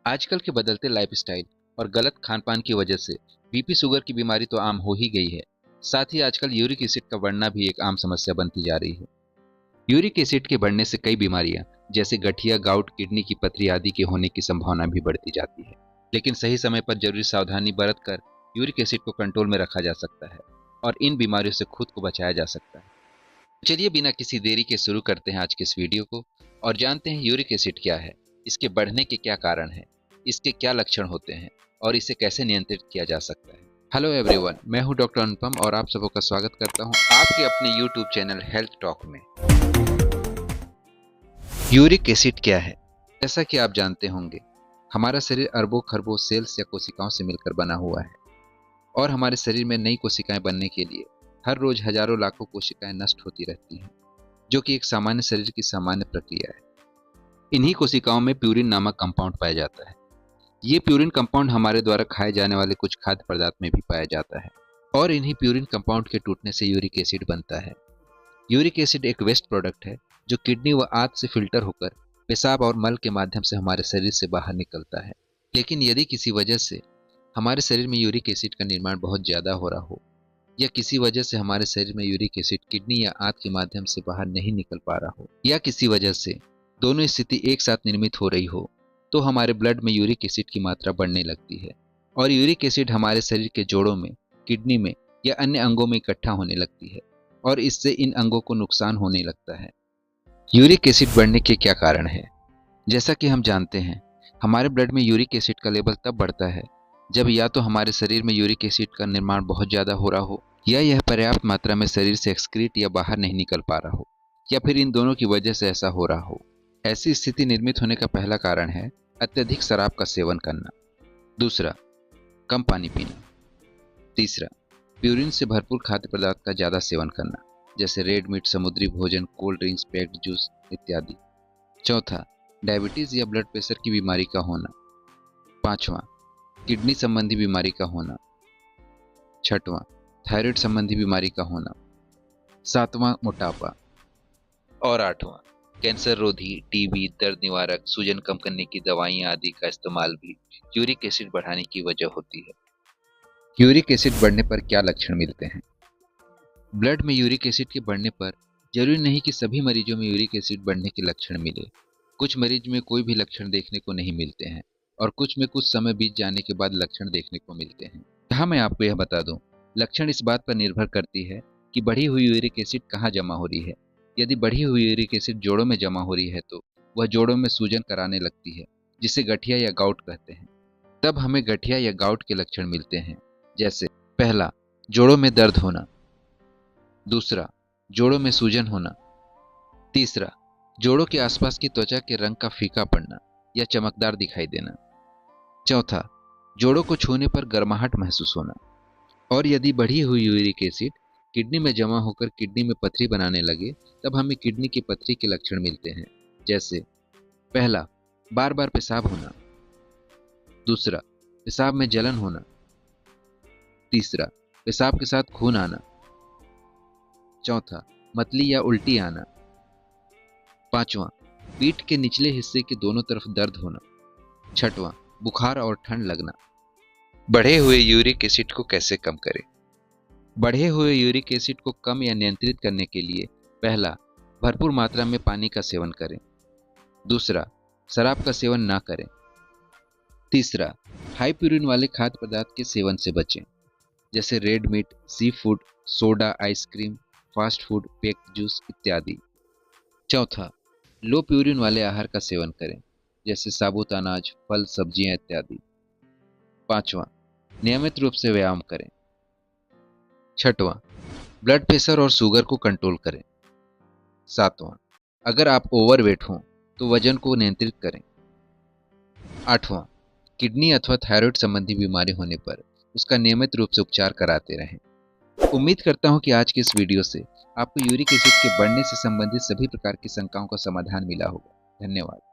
आजकल के बदलते लाइफस्टाइल और गलत खान-पान की वजह से बीपी शुगर की बीमारी तो आम हो ही गई है। साथ ही आजकल यूरिक एसिड का बढ़ना भी एक आम समस्या बनती जा रही है। यूरिक एसिड के बढ़ने से कई बीमारियां जैसे गठिया, गाउट, किडनी की पथरी आदि के होने की संभावना भी बढ़ती जाती है। लेकिन सही समय पर जरूरी सावधानी बरत कर यूरिक एसिड को कंट्रोल में रखा जा सकता है और इन बीमारियों से खुद को बचाया जा सकता है। चलिए बिना किसी देरी के शुरू करते हैं आज के इस वीडियो को और जानते हैं यूरिक एसिड क्या है, इसके बढ़ने के क्या कारण हैं, इसके क्या लक्षण होते हैं और इसे कैसे नियंत्रित किया जा सकता है। हेलो एवरीवन, मैं हूं डॉक्टर अनुपम और आप सबों का स्वागत करता हूं आपके अपने यूट्यूब चैनल हेल्थ टॉक में। यूरिक एसिड क्या है? जैसा कि आप जानते होंगे, हमारा शरीर अरबों खरबों सेल्स या कोशिकाओं से मिलकर बना हुआ है और हमारे शरीर में नई कोशिकाएं बनने के लिए हर रोज हजारों लाखों कोशिकाएं नष्ट होती रहती हैं, जो कि एक सामान्य शरीर की सामान्य प्रक्रिया है। इन्हीं कोशिकाओं में प्यूरिन नामक कंपाउंड पाया जाता है। ये प्यूरिन कंपाउंड हमारे द्वारा खाए जाने वाले कुछ खाद्य पदार्थ में भी पाया जाता है और इन्हीं प्यूरिन कंपाउंड के टूटने से यूरिक एसिड बनता है। यूरिक एसिड एक वेस्ट प्रोडक्ट है जो किडनी व आंत से फिल्टर होकर पेशाब और मल के माध्यम से हमारे शरीर से बाहर निकलता है। लेकिन यदि किसी वजह से हमारे शरीर में यूरिक एसिड का निर्माण बहुत ज्यादा हो रहा हो या किसी वजह से हमारे शरीर में यूरिक एसिड किडनी या आंत के माध्यम से बाहर नहीं निकल पा रहा हो या किसी वजह से दोनों स्थिति एक साथ निर्मित हो रही हो, तो हमारे ब्लड में यूरिक एसिड की मात्रा बढ़ने लगती है और यूरिक एसिड हमारे शरीर के जोड़ों में, किडनी में या अन्य अंगों में इकट्ठा होने लगती है और इससे इन अंगों को नुकसान होने लगता है। यूरिक एसिड बढ़ने के क्या कारण है? जैसा कि हम जानते हैं, हमारे ब्लड में यूरिक एसिड का लेवल तब बढ़ता है जब या तो हमारे शरीर में यूरिक एसिड का निर्माण बहुत ज्यादा हो रहा हो या यह पर्याप्त मात्रा में शरीर से एक्सक्रीट या बाहर नहीं निकल पा रहा हो या फिर इन दोनों की वजह से ऐसा हो रहा हो। ऐसी स्थिति निर्मित होने का पहला कारण है अत्यधिक शराब का सेवन करना। दूसरा, कम पानी पीना। तीसरा, प्यूरिन से भरपूर खाद्य पदार्थ का ज्यादा सेवन करना जैसे रेड मीट, समुद्री भोजन, कोल्ड ड्रिंक्स, पैक्ड जूस इत्यादि। चौथा, डायबिटीज या ब्लड प्रेशर की बीमारी का होना। पांचवा, किडनी संबंधी बीमारी का होना। छठवां, थायराइड संबंधी बीमारी का होना। सातवां, मोटापा। और आठवां, कैंसर रोधी, टीबी, दर्द निवारक, सूजन कम करने की दवाइयां आदि का इस्तेमाल भी यूरिक एसिड बढ़ाने की वजह होती है। यूरिक एसिड बढ़ने पर क्या लक्षण मिलते हैं? ब्लड में यूरिक एसिड के बढ़ने पर जरूरी नहीं कि सभी मरीजों में यूरिक एसिड बढ़ने के लक्षण मिले। कुछ मरीज में कोई भी लक्षण देखने को नहीं मिलते हैं और कुछ में कुछ समय बीत जाने के बाद लक्षण देखने को मिलते हैं। यहाँ मैं आपको यह बता दूं, लक्षण इस बात पर निर्भर करती है कि बढ़ी हुई यूरिक एसिड कहाँ जमा हो रही है। यदि बढ़ी हुई यूरिक एसिड जोड़ों में जमा हो रही है तो वह जोड़ों में सूजन कराने लगती है, जिसे गठिया या गाउट कहते हैं। तब हमें गठिया या गाउट के लक्षण मिलते हैं, जैसे पहला, जोड़ों में दर्द होना। दूसरा, जोड़ों में सूजन होना। तीसरा, जोड़ों के आसपास की त्वचा के रंग का फीका पड़ना या चमकदार दिखाई देना। चौथा, जोड़ों को छूने पर गर्माहट महसूस होना। और यदि बढ़ी हुई यूरिक एसिड किडनी में जमा होकर किडनी में पथरी बनाने लगे, तब हमें किडनी की पथरी के लक्षण मिलते हैं, जैसे पहला, बार बार पेशाब होना। दूसरा, पेशाब में जलन होना। तीसरा, पेशाब के साथ खून आना। चौथा, मतली या उल्टी आना। पांचवा, पीठ के निचले हिस्से के दोनों तरफ दर्द होना। छठवां, बुखार और ठंड लगना। बढ़े हुए यूरिक एसिड को कैसे कम करें? बढ़े हुए यूरिक एसिड को कम या नियंत्रित करने के लिए पहला, भरपूर मात्रा में पानी का सेवन करें। दूसरा, शराब का सेवन ना करें। तीसरा, हाई प्यूरिन वाले खाद्य पदार्थ के सेवन से बचें, जैसे red meat, sea food, soda, ice cream, fast food, packed juice इत्यादि। चौथा, लो प्यूरिन वाले आहार का सेवन करें, जैसे साबुत अनाज, फल, सब्जियां इत्यादि। पांचवा, नियमित रूप से व्यायाम करें। छठवां, ब्लड प्रेशर और शुगर को कंट्रोल करें। सातवां, अगर आप ओवरवेट हों तो वजन को नियंत्रित करें। आठवां, किडनी अथवा थायराइड संबंधी बीमारी होने पर उसका नियमित रूप से उपचार कराते रहें। उम्मीद करता हूं कि आज के इस वीडियो से आपको यूरिक एसिड के बढ़ने से संबंधित सभी प्रकार की शंकाओं का समाधान मिला होगा। धन्यवाद।